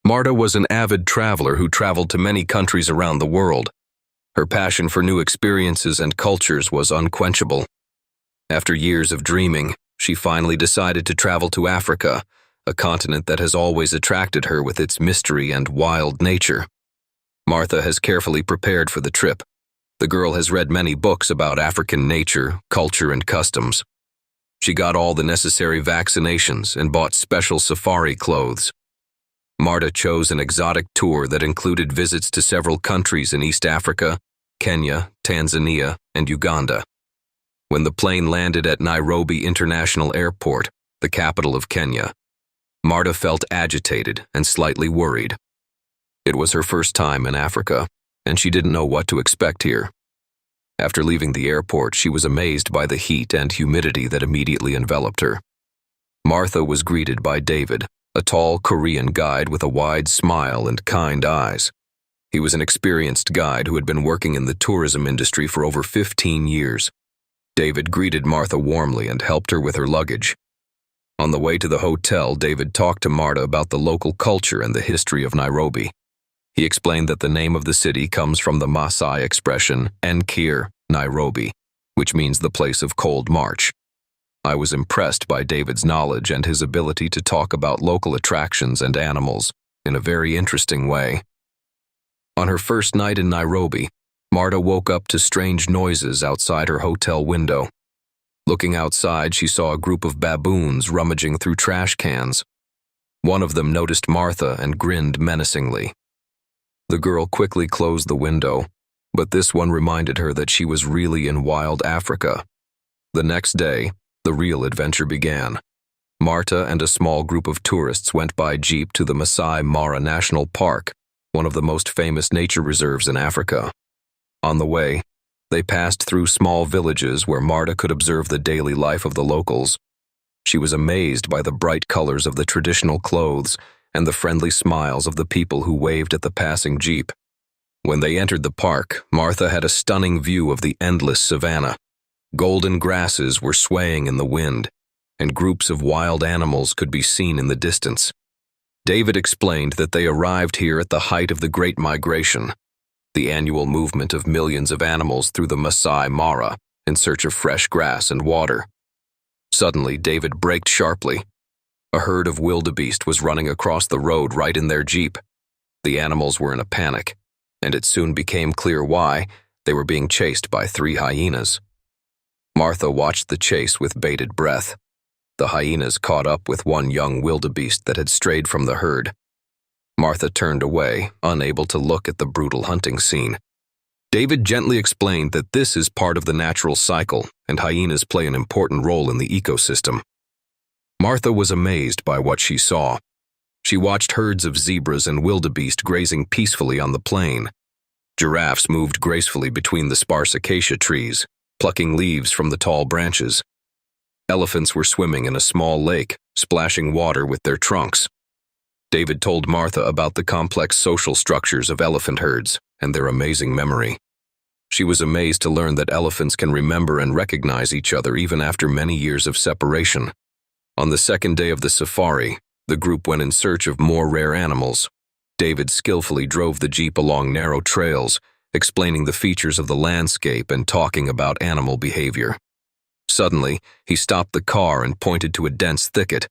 Marta was an avid traveler who traveled to many countries around the world. Her passion for new experiences and cultures was unquenchable. After years of dreaming, she finally decided to travel to Africa, a continent that has always attracted her with its mystery and wild nature. Martha has carefully prepared for the trip. The girl has read many books about African nature, culture, and customs. She got all the necessary vaccinations and bought special safari clothes. Marta chose an exotic tour that included visits to several countries in East Africa, Kenya, Tanzania, and Uganda. When the plane landed at Nairobi International Airport, the capital of Kenya, Marta felt agitated and slightly worried. It was her first time in Africa, and she didn't know what to expect here. After leaving the airport, she was amazed by the heat and humidity that immediately enveloped her. Martha was greeted by David, a tall Korean guide with a wide smile and kind eyes. He was an experienced guide who had been working in the tourism industry for over 15 years. David greeted Martha warmly and helped her with her luggage. On the way to the hotel, David talked to Marta about the local culture and the history of Nairobi. He explained that the name of the city comes from the Maasai expression, Nkir, Nairobi, which means the place of cold March. I was impressed by David's knowledge and his ability to talk about local attractions and animals in a very interesting way. On her first night in Nairobi, Marta woke up to strange noises outside her hotel window. Looking outside, she saw a group of baboons rummaging through trash cans. One of them noticed Martha and grinned menacingly. The girl quickly closed the window, but this one reminded her that she was really in wild Africa. The next day, the real adventure began. Marta and a small group of tourists went by jeep to the Masai Mara National Park, one of the most famous nature reserves in Africa. On the way, they passed through small villages where Marta could observe the daily life of the locals. She was amazed by the bright colors of the traditional clothes and the friendly smiles of the people who waved at the passing jeep. When they entered the park, Martha had a stunning view of the endless savanna. Golden grasses were swaying in the wind, and groups of wild animals could be seen in the distance. David explained that they arrived here at the height of the Great Migration, the annual movement of millions of animals through the Masai Mara in search of fresh grass and water. Suddenly, David braked sharply. A herd of wildebeest was running across the road right in their jeep. The animals were in a panic, and it soon became clear why. They were being chased by 3 hyenas. Martha watched the chase with bated breath. The hyenas caught up with one young wildebeest that had strayed from the herd. Martha turned away, unable to look at the brutal hunting scene. David gently explained that this is part of the natural cycle, and hyenas play an important role in the ecosystem. Martha was amazed by what she saw. She watched herds of zebras and wildebeest grazing peacefully on the plain. Giraffes moved gracefully between the sparse acacia trees, plucking leaves from the tall branches. Elephants were swimming in a small lake, splashing water with their trunks. David told Martha about the complex social structures of elephant herds and their amazing memory. She was amazed to learn that elephants can remember and recognize each other even after many years of separation. On the second day of the safari, the group went in search of more rare animals. David skillfully drove the jeep along narrow trails, explaining the features of the landscape and talking about animal behavior. Suddenly, he stopped the car and pointed to a dense thicket.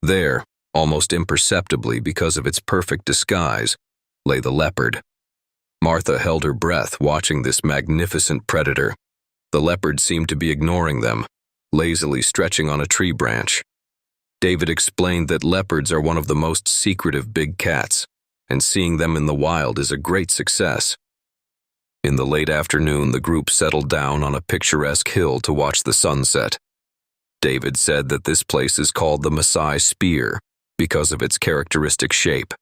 There, almost imperceptibly because of its perfect disguise, lay the leopard. Martha held her breath watching this magnificent predator. The leopard seemed to be ignoring them, lazily stretching on a tree branch. David explained that leopards are one of the most secretive big cats, and seeing them in the wild is a great success. In the late afternoon, the group settled down on a picturesque hill to watch the sunset. David said that this place is called the Maasai Spear because of its characteristic shape.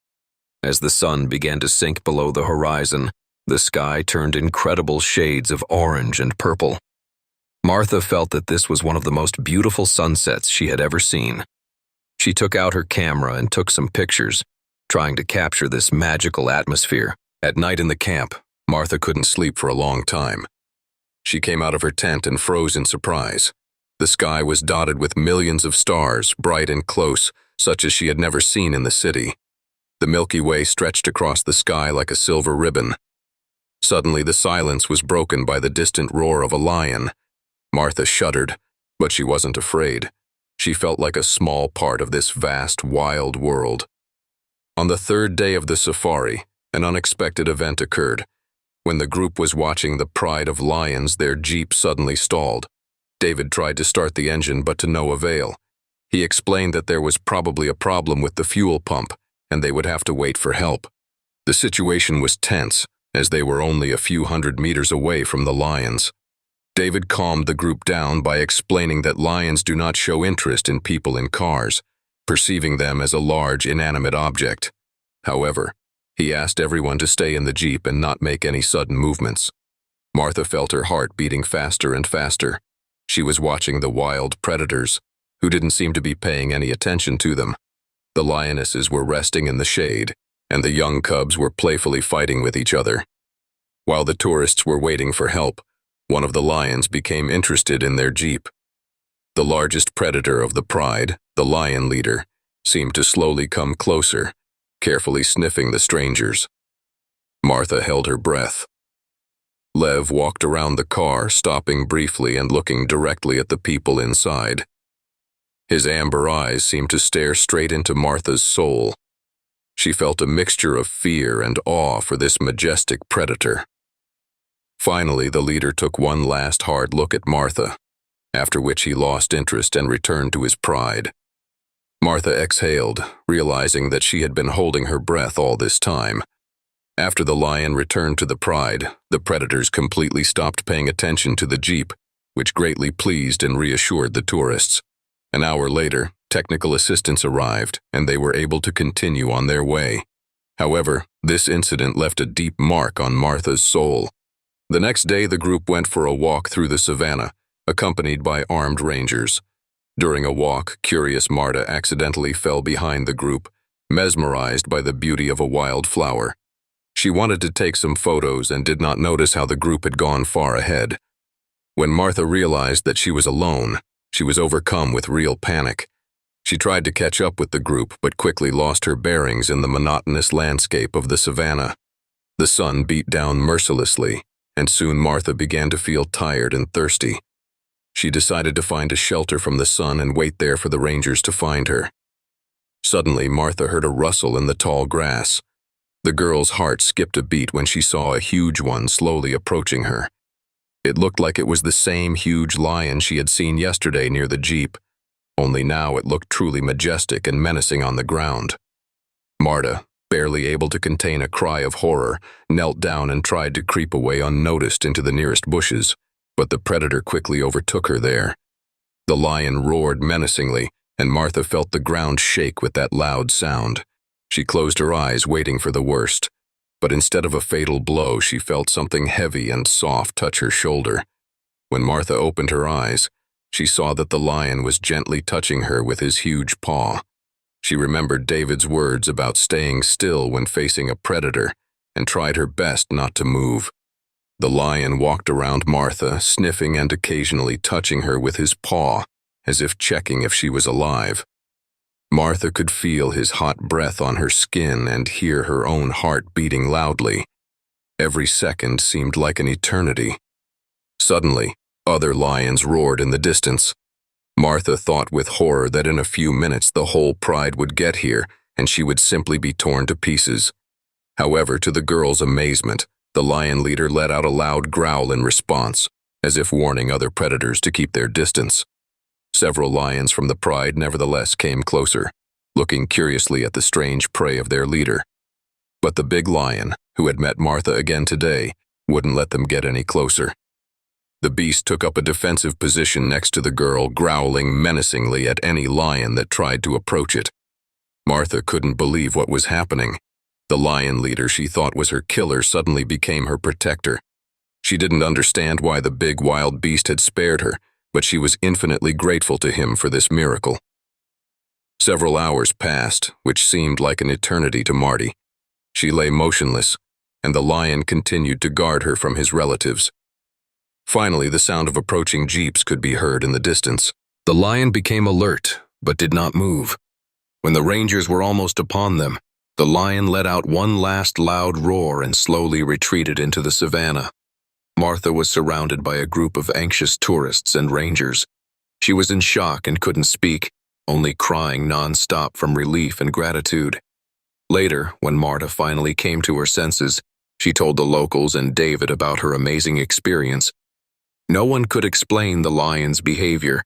As the sun began to sink below the horizon, the sky turned incredible shades of orange and purple. Martha felt that this was one of the most beautiful sunsets she had ever seen. She took out her camera and took some pictures, trying to capture this magical atmosphere. At night in the camp, Martha couldn't sleep for a long time. She came out of her tent and froze in surprise. The sky was dotted with millions of stars, bright and close, such as she had never seen in the city. The Milky Way stretched across the sky like a silver ribbon. Suddenly, the silence was broken by the distant roar of a lion. Martha shuddered, but she wasn't afraid. She felt like a small part of this vast, wild world. On the third day of the safari, an unexpected event occurred. When the group was watching the pride of lions, their jeep suddenly stalled. David tried to start the engine, but to no avail. He explained that there was probably a problem with the fuel pump, and they would have to wait for help. The situation was tense, as they were only a few hundred meters away from the lions. David calmed the group down by explaining that lions do not show interest in people in cars, perceiving them as a large, inanimate object. However, he asked everyone to stay in the jeep and not make any sudden movements. Martha felt her heart beating faster and faster. She was watching the wild predators, who didn't seem to be paying any attention to them. The lionesses were resting in the shade, and the young cubs were playfully fighting with each other. While the tourists were waiting for help, one of the lions became interested in their jeep. The largest predator of the pride, the lion leader, seemed to slowly come closer, carefully sniffing the strangers. Martha held her breath. Lev walked around the car, stopping briefly and looking directly at the people inside. His amber eyes seemed to stare straight into Martha's soul. She felt a mixture of fear and awe for this majestic predator. Finally, the leader took one last hard look at Martha, after which he lost interest and returned to his pride. Martha exhaled, realizing that she had been holding her breath all this time. After the lion returned to the pride, the predators completely stopped paying attention to the jeep, which greatly pleased and reassured the tourists. An hour later, technical assistance arrived, and they were able to continue on their way. However, this incident left a deep mark on Martha's soul. The next day, the group went for a walk through the savannah, accompanied by armed rangers. During a walk, curious Marta accidentally fell behind the group, mesmerized by the beauty of a wild flower. She wanted to take some photos and did not notice how the group had gone far ahead. When Martha realized that she was alone, she was overcome with real panic. She tried to catch up with the group, but quickly lost her bearings in the monotonous landscape of the savannah. The sun beat down mercilessly, and soon Martha began to feel tired and thirsty. She decided to find a shelter from the sun and wait there for the rangers to find her. Suddenly, Martha heard a rustle in the tall grass. The girl's heart skipped a beat when she saw a huge one slowly approaching her. It looked like it was the same huge lion she had seen yesterday near the jeep, only now it looked truly majestic and menacing on the ground. Marta, barely able to contain a cry of horror, knelt down and tried to creep away unnoticed into the nearest bushes, but the predator quickly overtook her there. The lion roared menacingly, and Martha felt the ground shake with that loud sound. She closed her eyes, waiting for the worst. But instead of a fatal blow, she felt something heavy and soft touch her shoulder. When Martha opened her eyes, she saw that the lion was gently touching her with his huge paw. She remembered David's words about staying still when facing a predator, and tried her best not to move. The lion walked around Martha, sniffing and occasionally touching her with his paw, as if checking if she was alive. Martha could feel his hot breath on her skin and hear her own heart beating loudly. Every second seemed like an eternity. Suddenly, other lions roared in the distance. Martha thought with horror that in a few minutes the whole pride would get here and she would simply be torn to pieces. However, to the girl's amazement, the lion leader let out a loud growl in response, as if warning other predators to keep their distance. Several lions from the pride nevertheless came closer, looking curiously at the strange prey of their leader. But the big lion, who had met Martha again today, wouldn't let them get any closer. The beast took up a defensive position next to the girl, growling menacingly at any lion that tried to approach it. Martha couldn't believe what was happening. The lion leader she thought was her killer suddenly became her protector. She didn't understand why the big wild beast had spared her, but she was infinitely grateful to him for this miracle. Several hours passed, which seemed like an eternity to Marty. She lay motionless, and the lion continued to guard her from his relatives. Finally, the sound of approaching jeeps could be heard in the distance. The lion became alert, but did not move. When the rangers were almost upon them, The lion let out one last loud roar and slowly retreated into the savannah. Martha was surrounded by a group of anxious tourists and rangers. She was in shock and couldn't speak, only crying non-stop from relief and gratitude. Later, when Marta finally came to her senses, she told the locals and David about her amazing experience. No one could explain the lion's behavior,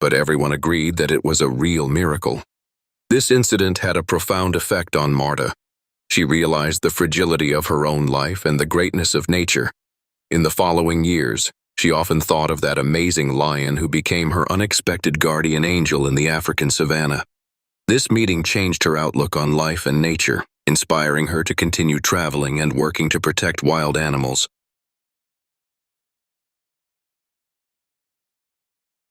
but everyone agreed that it was a real miracle. This incident had a profound effect on Marta. She realized the fragility of her own life and the greatness of nature. In the following years, she often thought of that amazing lion who became her unexpected guardian angel in the African savannah. This meeting changed her outlook on life and nature, inspiring her to continue traveling and working to protect wild animals.